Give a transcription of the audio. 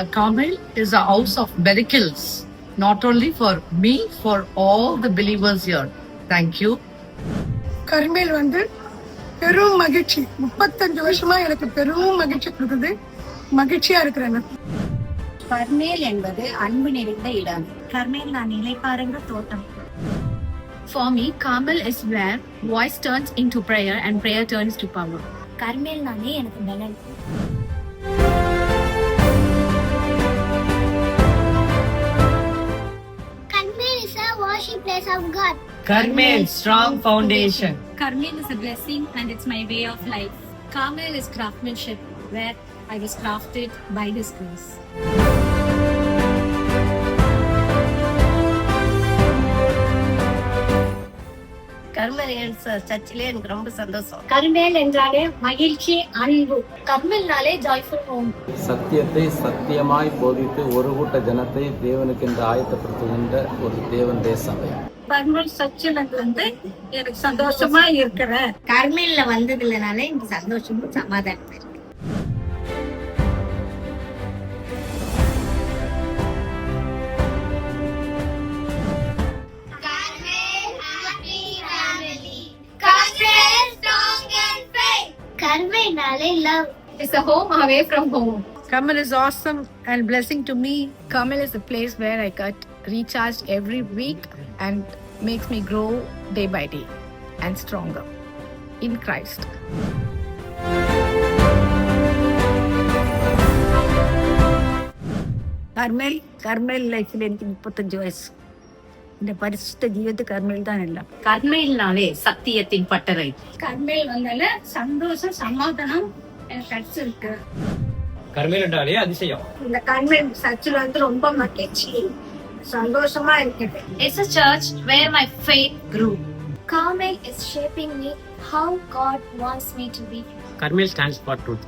Carmel is a house of miracles, not only for me, for all the believers here. Thank you. கர்மேல் பெரும் மகிழ்ச்சி. 35 வருஷமா எனக்கு பெரும் மகிழ்ச்சி கொடுக்குது. மகிழ்ச்சியா இருக்கிறேன். கர்மேல் என்பது அன்பு நிறைந்த இடம். கர்மேல் நான் நிலைப்பாருங்க தோட்டம். For me, Carmel is where voice turns into prayer and prayer turns to power. கர்மேல் நானே எனக்கு பலன். Carmel is a worship place of God. Carmel, strong foundation. Carmel is a blessing and it's my way of life. Carmel is craftsmanship where I was crafted by His grace. கர்மேல் சர்ச்சிலே எனக்கு ரொம்ப சந்தோஷம். கர்மேல் என்றாலே மகிழ்ச்சி, அன்பு. கர்மேல்னாலே joyful home. சத்தியத்தை சத்தியமாய் போதித்து ஒரு கூட்ட ஜனத்தை தேவனுக்கு என்று ஆயத்தப்படுத்துகின்ற ஒரு தேவன் தேசம். கர்மேல் சர்ச்சில் எனக்கு சந்தோஷமா இருக்கிறேன். கர்மேல்ல வந்ததுலனால எனக்கு சந்தோஷமும் சமாதானம் இருக்கு. Carmel love. It's a home away from home. Carmel is awesome and blessing to me. Carmel is a place where I get recharged every week and makes me grow day by day and stronger in Christ. கர்மேல் லைஃப்ல எனக்கு 35 வயசு. இந்த பரிசுத்த ஜீவத்து கர்மேல் தான் எல்லாம். கர்மேல்னாலே சத்தியத்தின் பட்டறை. கர்மேல் வந்தால சந்தோஷம், சமாதானம் எனக்கு கிடைச்சிருக்கு. கர்மேல் என்றாலே அதிசயம். இந்த கர்மேல் சர்ச்சில் ரொம்ப மகிழ்ச்சி, சந்தோஷமா இருக்குது. It's a church where my faith grew. Carmel is shaping me how God wants me to be. Carmel stands for truth.